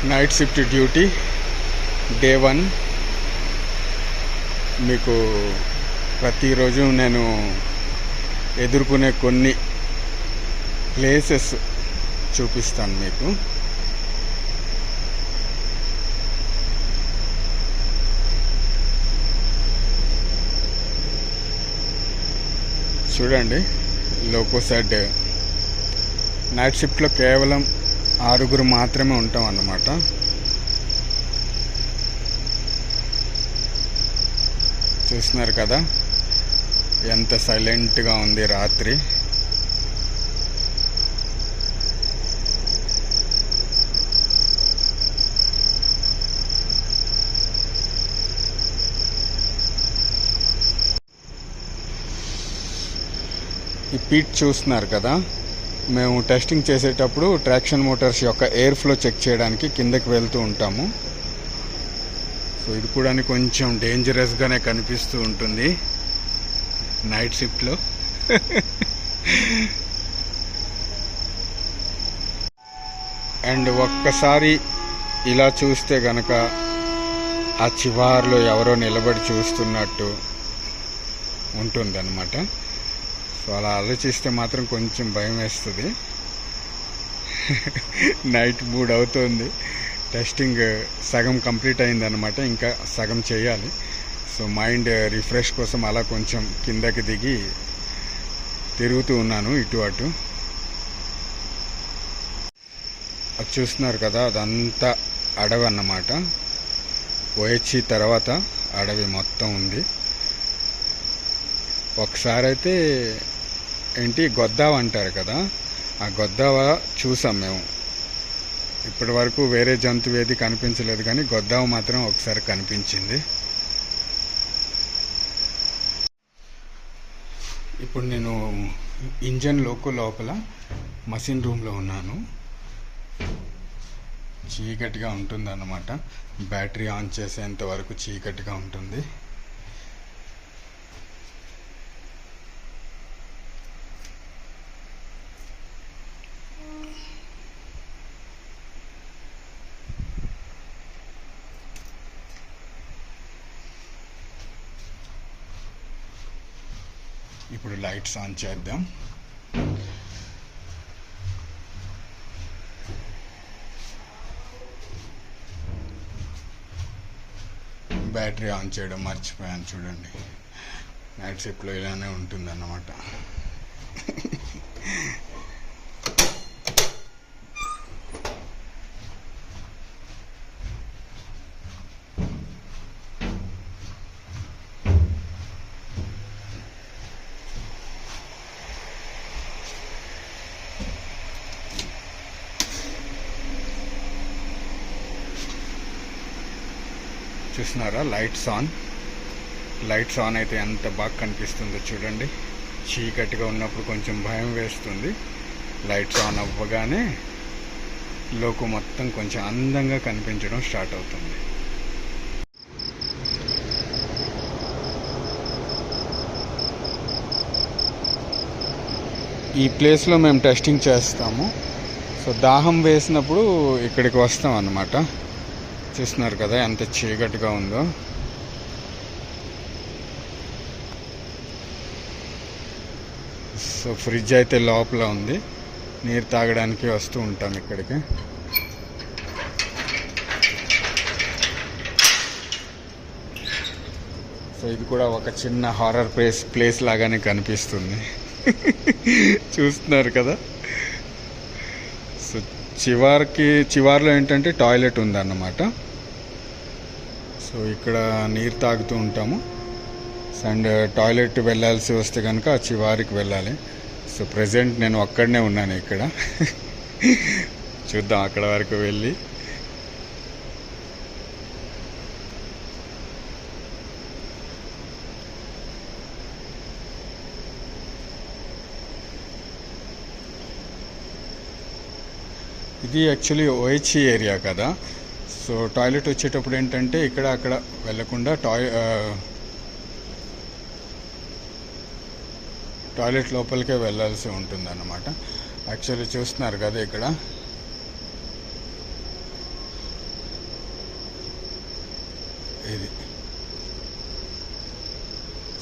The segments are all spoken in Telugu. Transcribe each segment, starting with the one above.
Night shift duty day 1. మీకు ప్రతిరోజు నేను ఎదుర్కొనే కొన్ని ప్లేసెస్ చూపిస్తాను మీకు. చూడండి, లోకోసైడ్ నైట్ షిఫ్ట్లో కేవలం 6 మాత్రమే ఉంటాం అన్నమాట. చూస్తున్నారు కదా ఎంత సైలెంట్గా ఉంది రాత్రి. ఈ పీట్ చూస్తున్నారు కదా, మేము టెస్టింగ్ చేసేటప్పుడు ట్రాక్షన్ మోటార్స్ యొక్క ఎయిర్ ఫ్లో చెక్ చేయడానికి కిందకి వెళ్తూ ఉంటాము. సో ఇది కూడా కొంచెం డేంజరస్గానే కనిపిస్తూ ఉంటుంది నైట్ షిఫ్ట్లో. అండ్ ఒక్కసారి ఇలా చూస్తే గనక ఆ చివార్లో ఎవరో నిలబడి చూస్తున్నట్టు ఉంటుందన్నమాట. సో అలా ఆలోచిస్తే మాత్రం కొంచెం భయం వేస్తుంది. నైట్ 3 అవుతుంది. టెస్టింగ్ సగం కంప్లీట్ అయిందన్నమాట, ఇంకా సగం చేయాలి. సో మైండ్ రిఫ్రెష్ కోసం అలా కొంచెం కిందకి దిగి తిరుగుతూ ఉన్నాను ఇటు అటు. అది చూస్తున్నారు కదా, అదంతా అడవి అన్నమాట. OHC తర్వాత అడవి మొత్తం ఉంది. ఒకసారి అయితే ఏంటి గొద్దావ అంటారు కదా, ఆ గొద్దావ చూసాం మేము. ఇప్పటి వరకు వేరే జంతువు ఏది కనిపించలేదు, కానీ గొద్దావ మాత్రం ఒకసారి కనిపించింది. ఇప్పుడు నేను ఇంజన్ లోపల మషిన్ రూమ్లో ఉన్నాను. చీకటిగా ఉంటుంది అన్నమాట. బ్యాటరీ ఆన్ చేసేంత వరకు చీకటిగా ఉంటుంది. ఇప్పుడు లైట్స్ ఆన్ చేద్దాం. బ్యాటరీ ఆన్ చేయడం మర్చిపోయాను. చూడండి, నైట్ షిఫ్ట్లో ఇలానే ఉంటుందన్నమాట. చూస్తున్నారా, లైట్స్ ఆన్ అయితే ఎంత బాగా కనిపిస్తుందో చూడండి. చీకటిగా ఉన్నప్పుడు కొంచెం భయం వేస్తుంది. లైట్స్ ఆన్ అవ్వగానే లోకు మొత్తం కొంచెం అందంగా కనిపించడం స్టార్ట్ అవుతుంది. ఈ ప్లేస్లో మేము టెస్టింగ్ చేస్తాము. సో దాహం వేసినప్పుడు ఇక్కడికి వస్తాం అన్నమాట. చూస్తున్నారు కదా ఎంత చీకటిగా ఉందో. సో ఫ్రిడ్జ్ అయితే లోపల ఉంది. నీరు తాగడానికి వస్తూ ఉంటాం ఇక్కడికి. సో ఇది కూడా ఒక చిన్న హారర్ ప్లేస్ లాగానే కనిపిస్తుంది. చూస్తున్నారు కదా. సో చివర్లో ఏంటంటే టాయిలెట్ ఉందన్నమాట. సో ఇక్కడ నీరు తాగుతూ ఉంటాము. అండ్ టాయిలెట్ వెళ్ళాల్సి వస్తే కనుక ఆ చివరికి వెళ్ళాలి. సో ప్రజెంట్ నేను ఒక్కడనే ఉన్నాను ఇక్కడ. చూద్దాం అక్కడ వరకు వెళ్ళి. ఇది యాక్చువల్లీ OHC ఏరియా కదా. సో టాయిలెట్ వచ్చేటప్పుడు ఏంటంటే ఇక్కడ అక్కడ వెళ్ళకుండా టాయిలెట్ లోపలికే వెళ్ళాల్సి ఉంటుందన్నమాట. యాక్చువల్లీ చూస్తున్నారు కదా ఇక్కడ ఇది.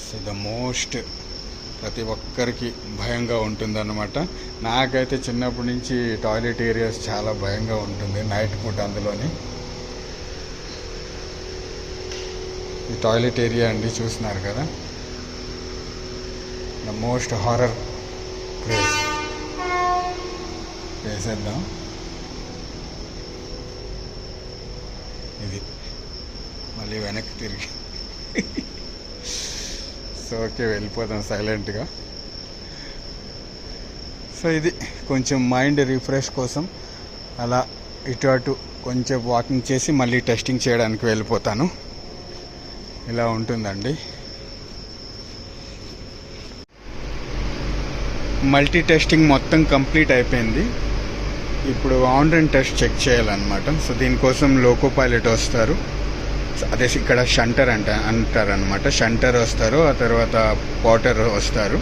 సో ద మోస్ట్ ప్రతి ఒక్కరికి భయంగా ఉంటుందన్నమాట. నాకైతే చిన్నప్పటి నుంచి టాయిలెట్ ఏరియాస్ చాలా భయంగా ఉంటుంది నైట్ పూట. అందులోని ఈ టాయిలెట్ ఏరియా అండి, చూస్తున్నారు కదా, ద మోస్ట్ హారర్ ప్లేస్. వేసేద్దాం. ఇది మళ్ళీ వెనక్కి తిరిగి సో ఓకే, వెళ్ళిపోదాం సైలెంట్గా. సో ఇది కొంచెం మైండ్ రిఫ్రెష్ కోసం అలా ఇటు అటు కొంచెం వాకింగ్ చేసి మళ్ళీ టెస్టింగ్ చేయడానికి వెళ్ళిపోతాను. ఇలా ఉంటుందండి. మల్టీ టెస్టింగ్ మొత్తం కంప్లీట్ అయిపోయింది. ఇప్పుడు ఆన్ రన్ టెస్ట్ చెక్ చేయాలన్నమాట. సో దీనికోసం లోకో పైలట్ వస్తారు, అదే ఇక్కడ షంటర్ అంటారనమాట. షంటర్ వస్తారు, ఆ తర్వాత పోటర్ వస్తారు.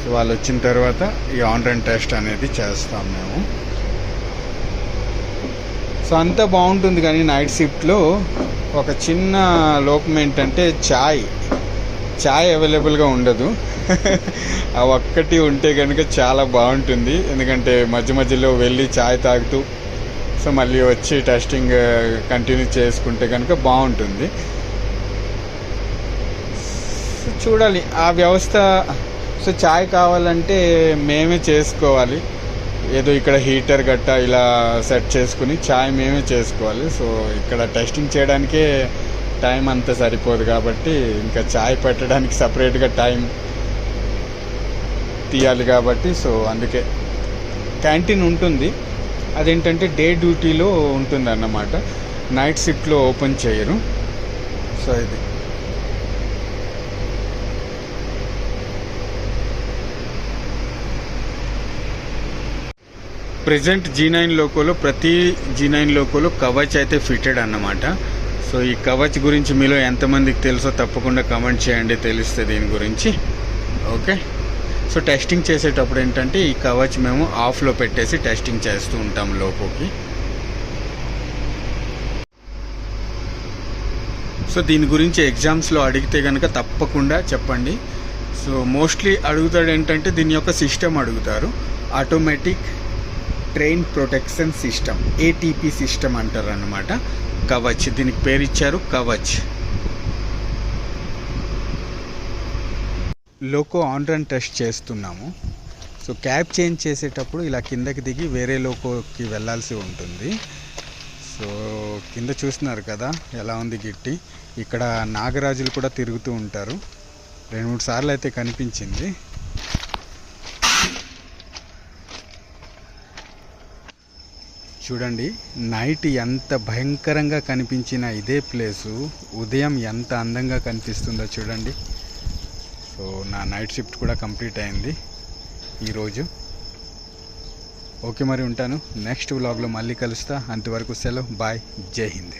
సో వాళ్ళు వచ్చిన తర్వాత ఈ ఆన్ రన్ టెస్ట్ అనేది చేస్తాం మేము. సో అంతా బాగుంటుంది, కానీ నైట్ షిఫ్ట్లో ఒక చిన్న లోపం ఏంటంటే చాయ్ అవైలబుల్గా ఉండదు. ఆ ఒక్కటి ఉంటే కనుక చాలా బాగుంటుంది, ఎందుకంటే మధ్య మధ్యలో వెళ్ళి చాయ్ తాగుతూ సో మళ్ళీ వచ్చి టెస్టింగ్ కంటిన్యూ చేసుకుంటే కనుక బాగుంటుంది. సో చూడాలి ఆ వ్యవస్థ. సో చాయ్ కావాలంటే మేమే చేసుకోవాలి, ఏదో ఇక్కడ హీటర్ గట్టా ఇలా సెట్ చేసుకుని చాయ్ మేమే చేసుకోవాలి. సో ఇక్కడ టెస్టింగ్ చేయడానికే టైం అంతా సరిపోదు, కాబట్టి ఇంకా చాయ్ పెట్టడానికి సపరేట్గా టైం తీయాలి కాబట్టి సో అందుకే క్యాంటీన్ ఉంటుంది. అదేంటంటే డే డ్యూటీలో ఉంటుంది అన్నమాట, నైట్ షిఫ్ట్లో ఓపెన్ చేయరు. సో ఇది ప్రెజెంట్ G9 లోకోలో ప్రతి G9 లోకోలో కవచ్ అయితే ఫిటెడ్ అన్నమాట. సో ఈ కవచ్ గురించి మీలో ఎంతమందికి తెలుసో తప్పకుండా కమెంట్ చేయండి, తెలిస్తే దీని గురించి. ఓకే, సో టెస్టింగ్ చేసేటప్పుడు ఏంటంటే ఈ కవచ్ మేము ఆఫ్లో పెట్టేసి టెస్టింగ్ చేస్తూ ఉంటాం లోకోకి. సో దీని గురించి ఎగ్జామ్స్లో అడిగితే కనుక తప్పకుండా చెప్పండి. సో మోస్ట్లీ అడుగుతాడు ఏంటంటే దీని యొక్క సిస్టమ్ అడుగుతారు, automatic train protection system, ATP system అంటారు అన్నమాట. కవచ్, దీనికి పేరు ఇచ్చారు Kavach. Loco on run test చేస్తున్నాము. సో క్యాబ్ చేంజ్ చేసేటప్పుడు ఇలా కిందకి దిగి వేరే లోకోకి వెళ్ళాల్సి ఉంటుంది. సో కింద చూస్తున్నారు కదా ఎలా ఉంది గిట్టి. ఇక్కడ నాగరాజులు కూడా తిరుగుతూ ఉంటారు, 2-3 సార్లు అయితే కనిపించింది. చూడండి నైట్ ఎంత భయంకరంగా కనిపించిన ఇదే ప్లేసు ఉదయం ఎంత అందంగా కనిపిస్తుందో చూడండి. సో నా నైట్ షిఫ్ట్ కూడా కంప్లీట్ అయింది ఈరోజు. ఓకే, మరి ఉంటాను. నెక్స్ట్ వ్లాగ్లో మళ్ళీ కలుస్తా. అంతవరకు సెలవు, బాయ్, జై హింద్.